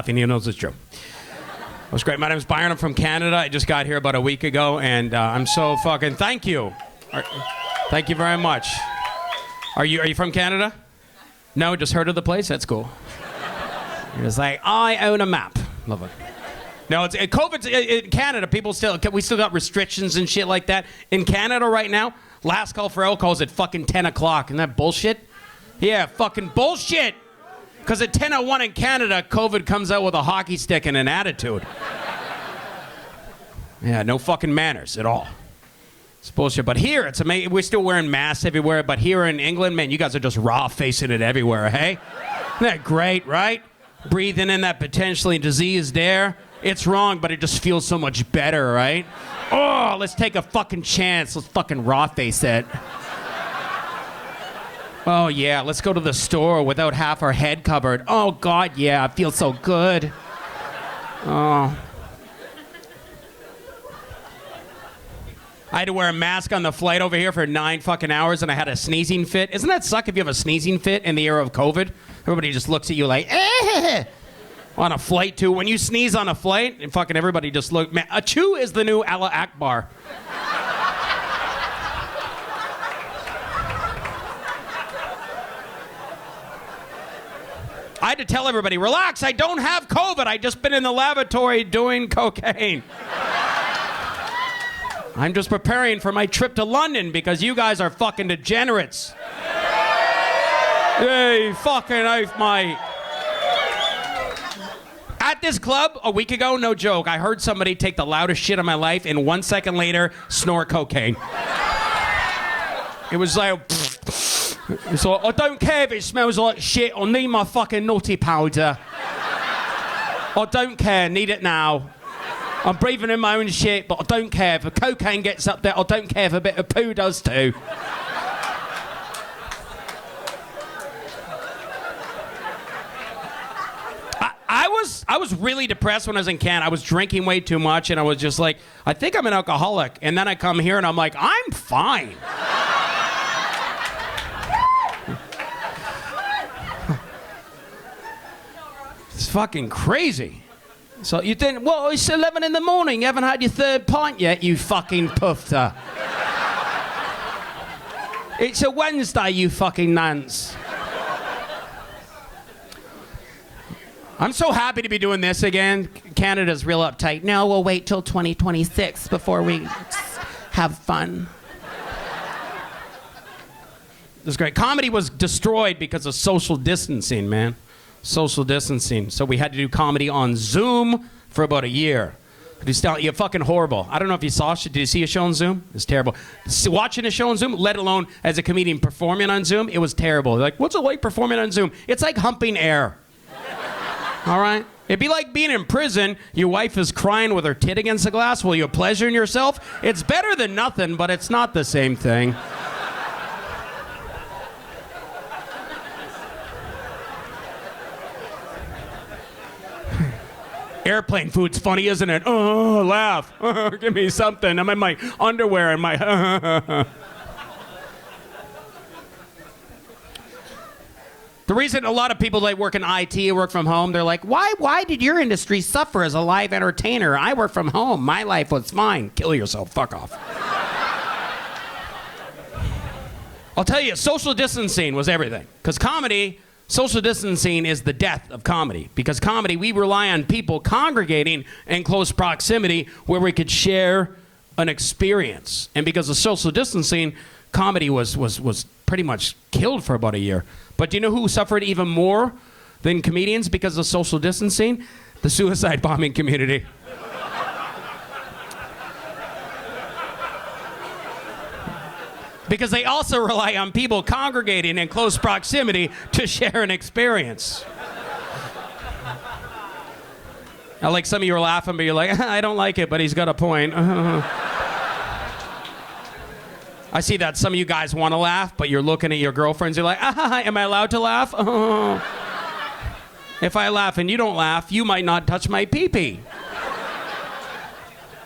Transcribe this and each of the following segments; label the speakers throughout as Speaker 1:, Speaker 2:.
Speaker 1: laughing. He knows it's true. It was great. My name is Byron. I'm from Canada. I just got here about a week ago, and I'm so fucking... Thank you. Thank you very much. Are you from Canada? No, just heard of the place? That's cool. You're just like, I own a map. Love it. No, it's COVID's in Canada. We still got restrictions and shit like that. In Canada right now, last call for alcohol is at fucking 10 o'clock. Isn't that bullshit? Yeah, fucking bullshit. Because at 10:01 in Canada, COVID comes out with a hockey stick and an attitude. Yeah, no fucking manners at all. It's bullshit. But here, it's amazing. We're still wearing masks everywhere. But here in England, man, you guys are just raw-facing it everywhere, hey? Isn't that great, right? Breathing in that potentially diseased air. It's wrong, but it just feels so much better, right? Oh, let's take a fucking chance. Let's fucking raw-face it. Oh, yeah, let's go to the store without half our head covered. Oh, God, yeah, it feels so good. Oh. I had to wear a mask on the flight over here for 9 fucking hours, and I had a sneezing fit. Doesn't that suck if you have a sneezing fit in the era of COVID? Everybody just looks at you like, eh. On a flight, too. When you sneeze on a flight, and fucking everybody just look. Man, achoo is the new Allah Akbar. I had to tell everybody, relax, I don't have COVID. I just been in the lavatory doing cocaine. I'm just preparing for my trip to London because you guys are fucking degenerates. Hey, fucking oath, mate. At this club a week ago, no joke, I heard somebody take the loudest shit of my life and 1 second later snort cocaine. It was like, it's like, I don't care if it smells like shit. I need my fucking naughty powder. I don't care. Need it now. I'm breathing in my own shit, but I don't care. If the cocaine gets up there, I don't care if a bit of poo does too. I was really depressed when I was in Canada. I was drinking way too much, and I was just like, I think I'm an alcoholic. And then I come here, and I'm like, I'm fine. It's fucking crazy. So you think, well, it's 11 in the morning. You haven't had your third pint yet, you fucking puffer. It's a Wednesday, you fucking nance. I'm so happy to be doing this again. Canada's real uptight. No, we'll wait till 2026 before we have fun. It was great. Comedy was destroyed because of social distancing, man. Social distancing. So we had to do comedy on Zoom for about a year. You're fucking horrible. I don't know if you saw. Did you see a show on Zoom? It's terrible. Watching a show on Zoom, let alone as a comedian performing on Zoom, it was terrible. Like, what's it like performing on Zoom? It's like humping air. All right? It'd be like being in prison. Your wife is crying with her tit against the glass while you're pleasuring yourself. It's better than nothing, but it's not the same thing. Airplane food's funny, isn't it? Oh, laugh. Give me something. I'm in my underwear and my... The reason a lot of people that work in IT work from home, they're like, why did your industry suffer as a live entertainer? I work from home. My life was fine. Kill yourself. Fuck off. I'll tell you, social distancing was everything. Because comedy, social distancing is the death of comedy. Because comedy, we rely on people congregating in close proximity where we could share an experience. And because of social distancing, comedy was pretty much killed for about a year. But do you know who suffered even more than comedians because of social distancing? The suicide bombing community. Because they also rely on people congregating in close proximity to share an experience. Now, like some of you are laughing, but you're like, I don't like it, but he's got a point. I see that some of you guys want to laugh, but you're looking at your girlfriends. You're like, am I allowed to laugh? If I laugh and you don't laugh, you might not touch my pee-pee.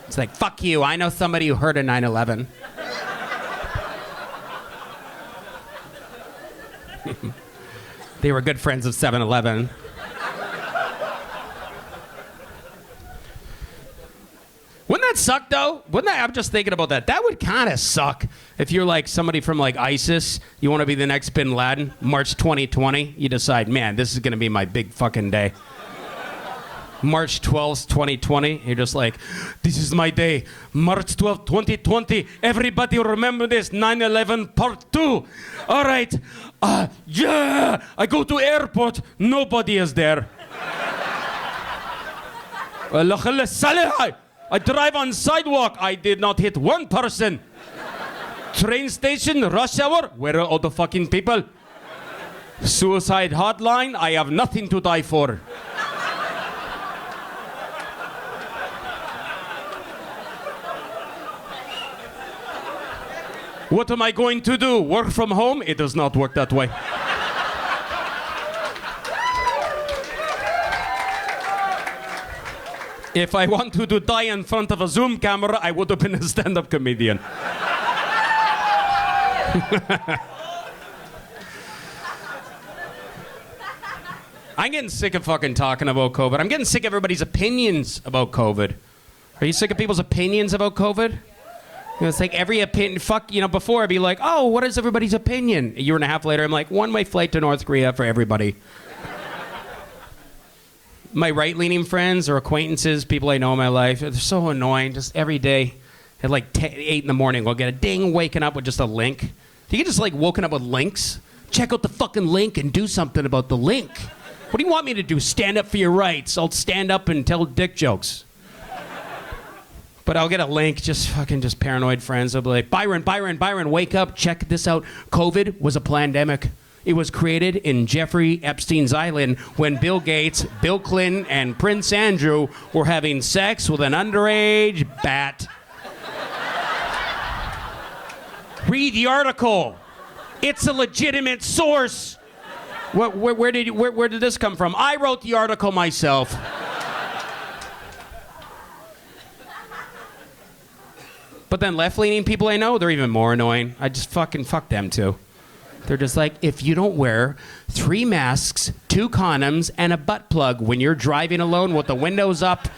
Speaker 1: It's like, fuck you. I know somebody who heard a 9/11. They were good friends of 7-Eleven. Wouldn't that suck though? Wouldn't that? I'm just thinking about that. That would kind of suck if you're like somebody from like ISIS. You want to be the next Bin Laden. March 2020. You decide, man, this is gonna be my big fucking day. March 12th, 2020. You're just like, this is my day. March 12th, 2020. Everybody remember this. 9/11 Part 2. All right. Yeah. I go to airport. Nobody is there. I drive on sidewalk. I did not hit one person. Train station, rush hour. Where are all the fucking people? Suicide hotline. I have nothing to die for. What am I going to do? Work from home? It does not work that way. If I wanted to die in front of a Zoom camera, I would have been a stand-up comedian. I'm getting sick of fucking talking about COVID. I'm getting sick of everybody's opinions about COVID. Are you sick of people's opinions about COVID? You know, it's like every opinion, before I'd be like, oh, what is everybody's opinion? A year and a half later, I'm like, one-way flight to North Korea for everybody. My right-leaning friends or acquaintances, people I know in my life, they're so annoying. Just every day at like 8 in the morning, we'll get a ding waking up with just a link. Do you get just like woken up with links? Check out the fucking link and do something about the link. What do you want me to do? Stand up for your rights. I'll stand up and tell dick jokes. But I'll get a link, just paranoid friends. They'll be like, Byron, wake up, check this out. COVID was a pandemic. It was created in Jeffrey Epstein's island when Bill Gates, Bill Clinton, and Prince Andrew were having sex with an underage bat. Read the article. It's a legitimate source. Where did this come from? I wrote the article myself. But then left-leaning people I know, they're even more annoying. I just fuck them too. They're just like, if you don't wear 3 masks, 2 condoms, and a butt plug when you're driving alone with the windows up,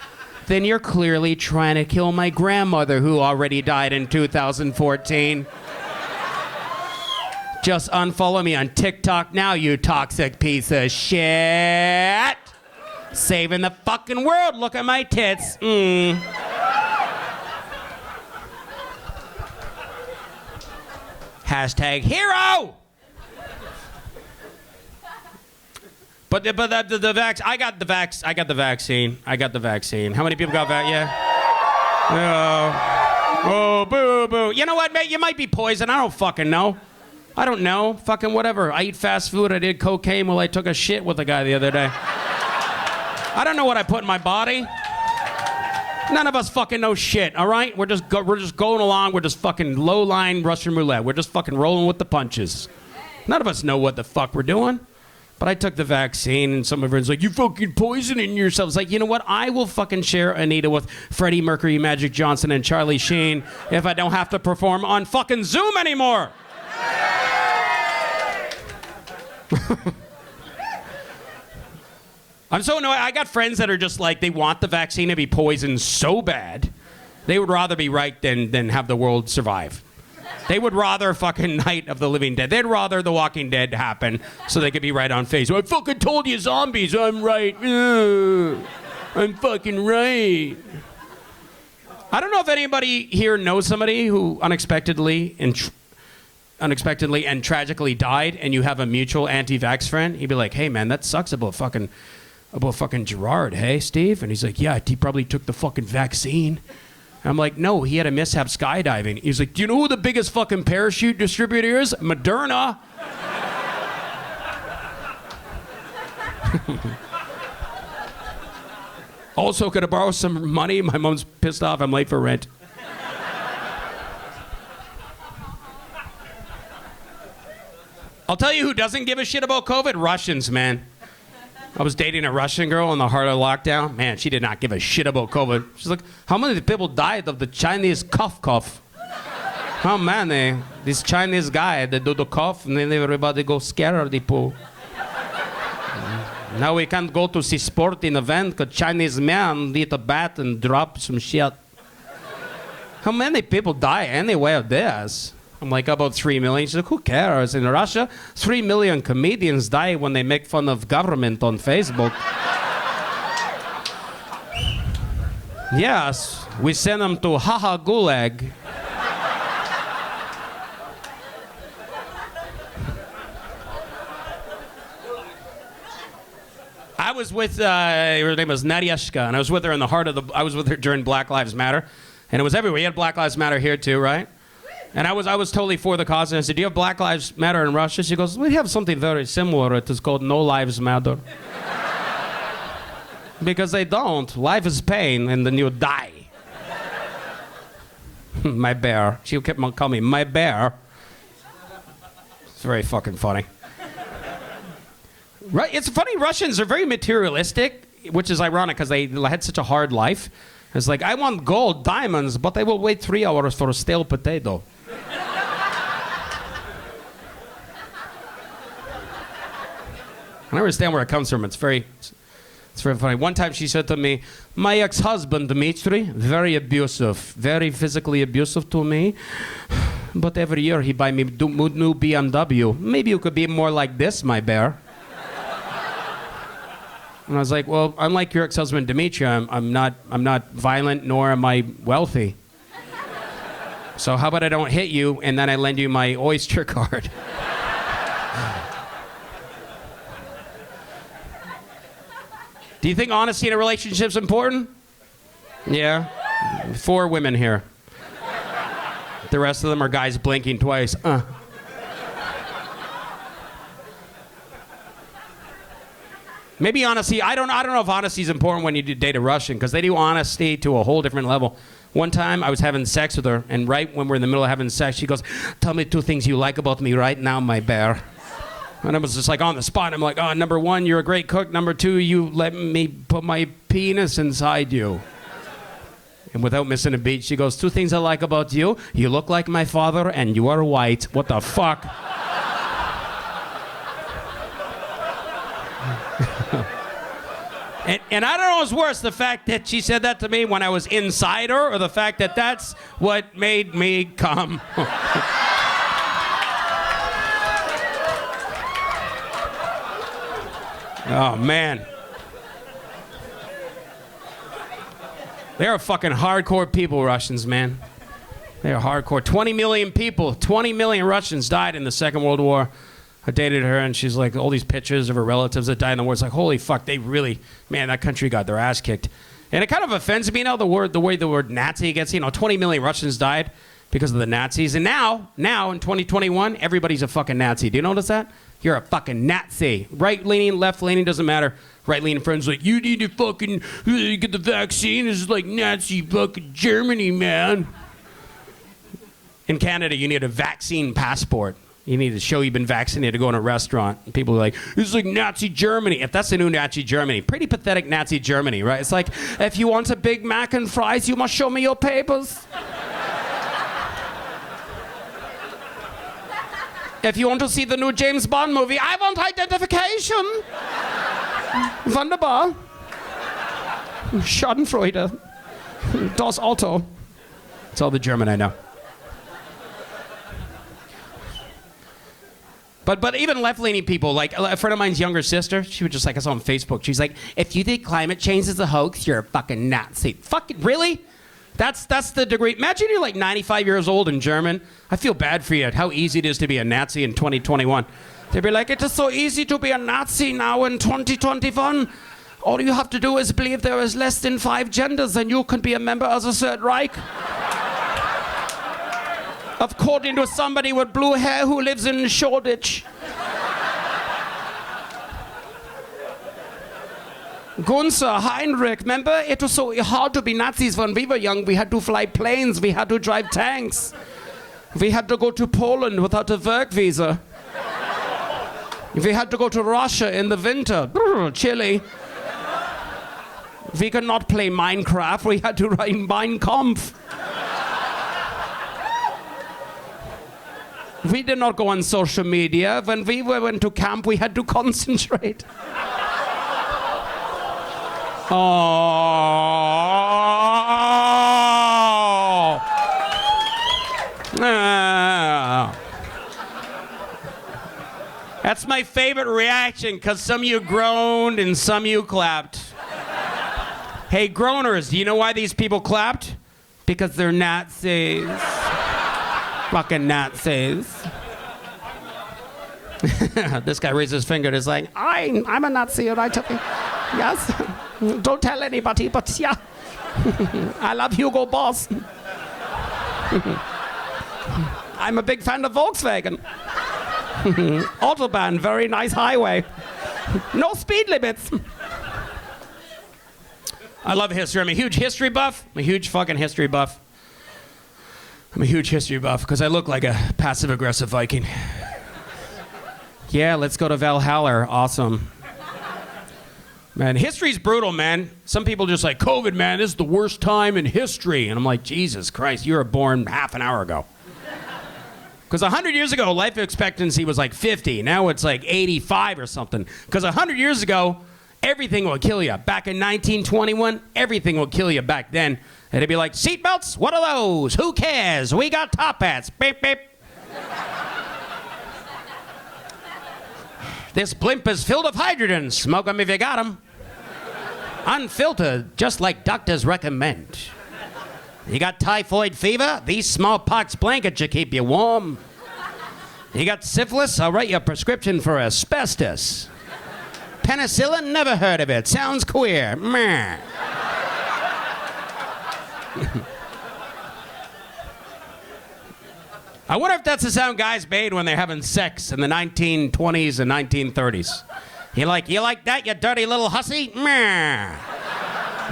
Speaker 1: then you're clearly trying to kill my grandmother who already died in 2014. Just unfollow me on TikTok now, you toxic piece of shit. Saving the fucking world. Look at my tits. Hashtag hero. But the I got the vaccine. How many people got yeah? Oh, boo, boo. You know what, mate? You might be poisoned. I don't fucking know. I don't know. Fucking whatever. I eat fast food. I did cocaine while I took a shit with a guy the other day. I don't know what I put in my body. None of us fucking know shit, all right? We're just going along. We're just fucking low-line Russian roulette. We're just fucking rolling with the punches. None of us know what the fuck we're doing. But I took the vaccine, and some of my friends like, you fucking poisoning yourself. It's like, you know what? I will fucking share Anita with Freddie Mercury, Magic Johnson, and Charlie Sheen if I don't have to perform on fucking Zoom anymore. I'm so annoyed. I got friends that are just like, they want the vaccine to be poisoned so bad, they would rather be right than have the world survive. They would rather fucking Night of the Living Dead. They'd rather The Walking Dead happen so they could be right on Facebook. I fucking told you zombies, I'm right. I'm fucking right. I don't know if anybody here knows somebody who unexpectedly and tragically died, and you have a mutual anti-vax friend. He'd be like, hey man, that sucks about fucking Gerard, hey Steve? And he's like, yeah, he probably took the fucking vaccine. And I'm like, no, he had a mishap skydiving. He's like, do you know who the biggest fucking parachute distributor is? Moderna. Also, could I borrow some money? My mom's pissed off, I'm late for rent. I'll tell you who doesn't give a shit about COVID. Russians, man. I was dating a Russian girl in the heart of lockdown. Man, she did not give a shit about COVID. She's like, how many people died of the Chinese cough? Oh man, this Chinese guy, they do the cough and then everybody go scared the pool. Now we can't go to see sporting event because Chinese man eat a bat and drop some shit. how many people die anyway of this? I'm like, about 3 million. She's like, who cares? In Russia, 3 million comedians die when they make fun of government on Facebook. Yes, we send them to Haha Gulag. I was with, her name was Nadyashka, and I was with her in the heart of I was with her during Black Lives Matter. And it was everywhere. You had Black Lives Matter here too, right? And I was totally for the cause. And I said, do you have Black Lives Matter in Russia? She goes, we have something very similar. It is called No Lives Matter. Because they don't. Life is pain, and then you die. My bear. She kept on calling me my bear. It's very fucking funny. Right? It's funny, Russians are very materialistic, which is ironic because they had such a hard life. It's like, I want gold, diamonds, but I will wait 3 hours for a stale potato. I don't understand where it comes from. It's very funny. One time she said to me, my ex-husband, Dmitry, very abusive, very physically abusive to me. But every year he buy me new BMW. Maybe you could be more like this, my bear. And I was like, well, unlike your ex-husband Dmitry, I'm not violent, nor am I wealthy. So how about I don't hit you, and then I lend you my Oyster card? Do you think honesty in a relationship is important? Yeah. 4 women here. The rest of them are guys blinking twice. Maybe honesty, I don't know if honesty is important when you date a Russian, because they do honesty to a whole different level. One time I was having sex with her, and right when we're in the middle of having sex, she goes, tell me 2 things you like about me right now, my bear. And I was just like on the spot. I'm like, oh, number 1, you're a great cook. Number 2, you let me put my penis inside you. And without missing a beat, she goes, 2 things I like about you. You look like my father, and you are white. What the fuck? And I don't know what's worse, the fact that she said that to me when I was inside her, or the fact that that's what made me come. Oh, man. They're fucking hardcore people, Russians, man. They're hardcore. 20 million people, 20 million Russians died in the Second World War. I dated her, and she's like, all these pictures of her relatives that died in the war. It's like, holy fuck, they really, man, that country got their ass kicked. And it kind of offends me now, the way the word Nazi gets, 20 million Russians died because of the Nazis. And now, in 2021, everybody's a fucking Nazi. Do you notice that? You're a fucking Nazi. Right-leaning, left-leaning, doesn't matter. Right-leaning friends like, you need to fucking get the vaccine. This is like Nazi fucking Germany, man. In Canada, you need a vaccine passport. You need to show you've been vaccinated to go in a restaurant. And people are like, this is like Nazi Germany. If that's the new Nazi Germany. Pretty pathetic Nazi Germany, right? It's like, if you want a Big Mac and fries, you must show me your papers. If you want to see the new James Bond movie, I want identification. Wunderbar. Schadenfreude. Das Auto. It's all the German I know. But even left-leaning people, like a friend of mine's younger sister, she was just like, I saw on Facebook, she's like, if you think climate change is a hoax, you're a fucking Nazi. Fucking, really? That's the degree. Imagine you're like 95 years old in German. I feel bad for you, how easy it is to be a Nazi in 2021. They'd be like, it is so easy to be a Nazi now in 2021. All you have to do is believe there is less than 5 genders and you can be a member of the Third Reich. According to somebody with blue hair who lives in Shoreditch. Gunther, Heinrich, remember? It was so hard to be Nazis when we were young. We had to fly planes, we had to drive tanks. We had to go to Poland without a work visa. We had to go to Russia in the winter. Chilly. We could not play Minecraft, we had to write Mein Kampf. We did not go on social media. When we went to camp, we had to concentrate. Oh. That's my favorite reaction, because some of you groaned and some of you clapped. Hey, groaners, do you know why these people clapped? Because they're Nazis. Fucking Nazis. This guy raised his finger and is like, I'm a Nazi and I took it. Yes. Don't tell anybody, but yeah. I love Hugo Boss. I'm a big fan of Volkswagen. Autobahn, very nice highway. No speed limits. I love history. I'm a huge history buff. I'm a huge fucking history buff. I'm a huge history buff because I look like a passive-aggressive Viking. Yeah, let's go to Valhalla. Awesome. Man, history's brutal, man. Some people just like, COVID, man, this is the worst time in history. And I'm like, Jesus Christ, you were born half an hour ago. Because 100 years ago, life expectancy was like 50. Now it's like 85 or something. Because 100 years ago, everything would kill you. Back in 1921, everything would kill you back then. And it'd be like, seatbelts? What are those? Who cares? We got top hats. Beep, beep. This blimp is filled with hydrogen. Smoke them if you got them. Unfiltered, just like doctors recommend. You got typhoid fever? These smallpox blankets should keep you warm. You got syphilis? I'll write you a prescription for asbestos. Penicillin? Never heard of it. Sounds queer. Meh. I wonder if that's the sound guys made when they're having sex in the 1920s and 1930s. You like that, you dirty little hussy? Meh.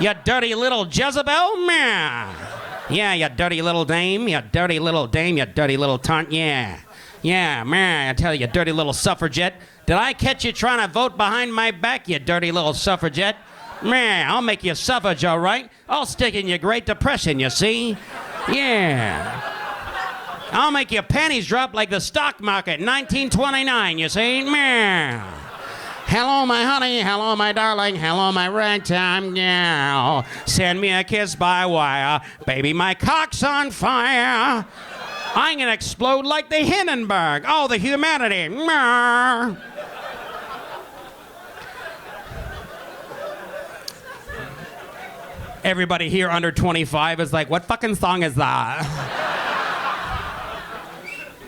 Speaker 1: You dirty little Jezebel? Meh. Yeah, you dirty little dame, you dirty little dame, you dirty little taunt, yeah. Yeah, meh, I tell you, dirty little suffragette. Did I catch you trying to vote behind my back, you dirty little suffragette? Meh, I'll make you suffrage, all right? I'll stick in your Great Depression, you see? Yeah. I'll make your panties drop like the stock market in 1929, you see? Meh. Hello, my honey. Hello, my darling. Hello, my ragtime gal. Send me a kiss by wire. Baby, my cock's on fire. I'm gonna explode like the Hindenburg. Oh, the humanity. Meh. Everybody here under 25 is like, what fucking song is that?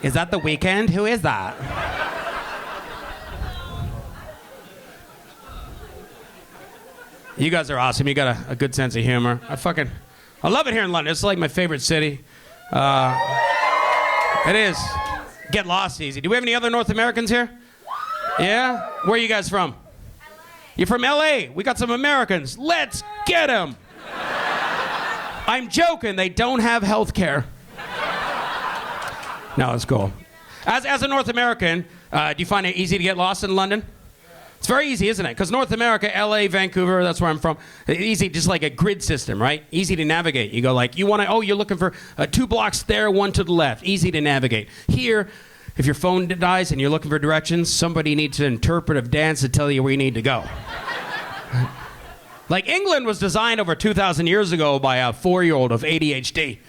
Speaker 1: Is that The Weeknd? Who is that? You guys are awesome. You got a good sense of humor. I love it here in London. It's like my favorite city. It is. Get lost easy. Do we have any other North Americans here? Yeah? Where are you guys from? LA. You're from LA. We got some Americans. Let's get them. I'm joking. They don't have health care. No, it's cool. As a North American, do you find it easy to get lost in London? It's very easy, isn't it? Because North America, LA, Vancouver, that's where I'm from. Easy, just like a grid system, right? Easy to navigate. You go like, you're looking for 2 blocks there, 1 to the left. Easy to navigate. Here, if your phone dies and you're looking for directions, somebody needs an interpretive dance to tell you where you need to go. Like England was designed over 2,000 years ago by a 4-year-old of ADHD.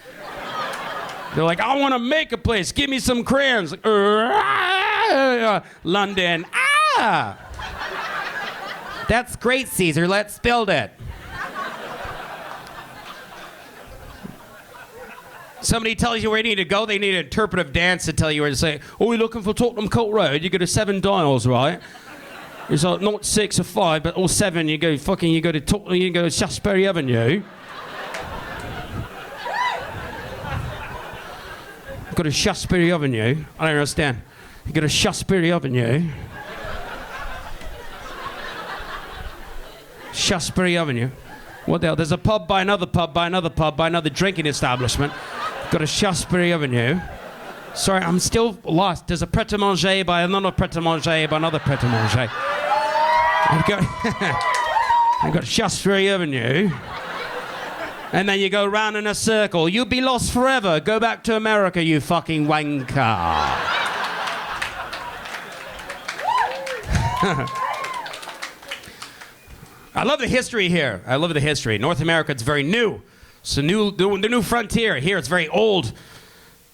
Speaker 1: They're like, I want to make a place. Give me some crayons. Like, London. Ah! That's great, Caesar. Let's build it. Somebody tells you where you need to go. They need an interpretive dance to tell you where to say, oh, we're looking for Tottenham Court Road. You go to 7 dials, right? It's like not 6 or 5, but all 7. You go to Shaftesbury Avenue. Go to Shaftesbury Avenue. I don't understand. You go to Shaftesbury Avenue. Shaftesbury Avenue. What the hell? There's a pub by another pub by another pub by another drinking establishment. Go to Shaftesbury Avenue. Sorry, I'm still lost. There's a pret-a-manger by another pret-a-manger by another pret-a-manger. I got Shaftesbury Avenue. And then you go round in a circle. You'll be lost forever. Go back to America, you fucking wanker. I love the history here. I love the history. North America, it's very new. It's the new frontier. Here, it's very old.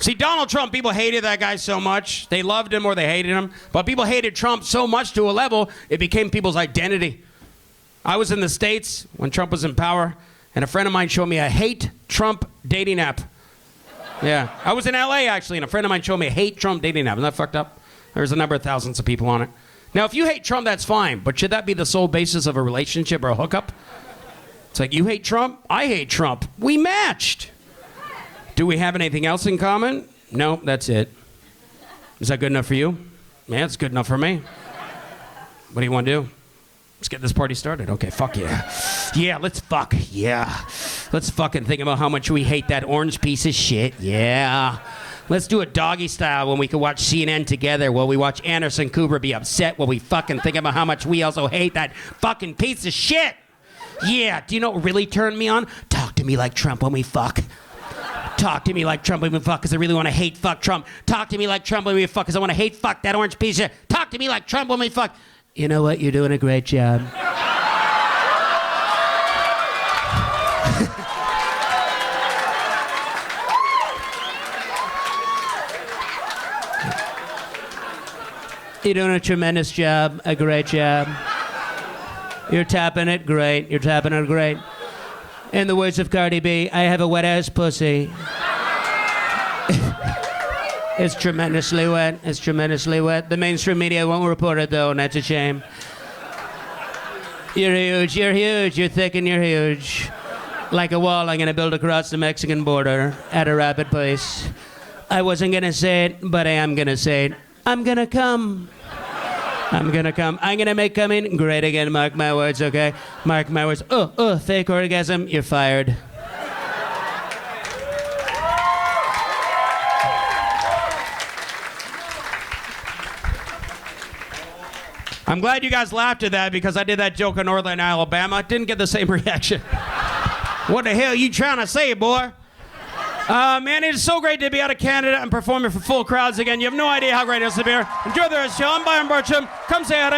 Speaker 1: See, Donald Trump, people hated that guy so much. They loved him or they hated him. But people hated Trump so much to a level, it became people's identity. I was in the States when Trump was in power, and a friend of mine showed me a hate Trump dating app. Yeah. I was in LA, actually, and a friend of mine showed me a hate Trump dating app. Isn't that fucked up? There's a number of thousands of people on it. Now, if you hate Trump, that's fine. But should that be the sole basis of a relationship or a hookup? It's like, you hate Trump? I hate Trump. We matched. Do we have anything else in common? No, that's it. Is that good enough for you? Yeah, it's good enough for me. What do you want to do? Let's get this party started. Okay, fuck yeah. Yeah, let's fuck. Yeah. Let's fucking think about how much we hate that orange piece of shit. Yeah. Let's do a doggy style when we can watch CNN together while we watch Anderson Cooper be upset while we fucking think about how much we also hate that fucking piece of shit. Yeah. Do you know what really turned me on? Talk to me like Trump when we fuck. Talk to me like Trump when we fuck because I really want to hate fuck Trump. Talk to me like Trump when we fuck because I want to hate fuck that orange piece of shit. Talk to me like Trump when we fuck. You know what? You're doing a great job. You're doing a tremendous job, a great job. You're tapping it great. You're tapping it great. In the words of Cardi B, I have a wet ass pussy. It's tremendously wet. It's tremendously wet. The mainstream media won't report it though, and that's a shame. You're huge. You're huge. You're thick and you're huge. Like a wall I'm gonna build across the Mexican border at a rapid pace. I wasn't gonna say it, but I am gonna say it. I'm gonna come. I'm gonna come. I'm gonna make coming great again. Mark my words, okay? Mark my words. Fake orgasm. You're fired. I'm glad you guys laughed at that because I did that joke in Northern Alabama. Didn't get the same reaction. What the hell you trying to say, boy? Man, it is so great to be out of Canada and performing for full crowds again. You have no idea how great it is to be here. Enjoy the rest of the show. I'm Byron Bertram. Come say hi.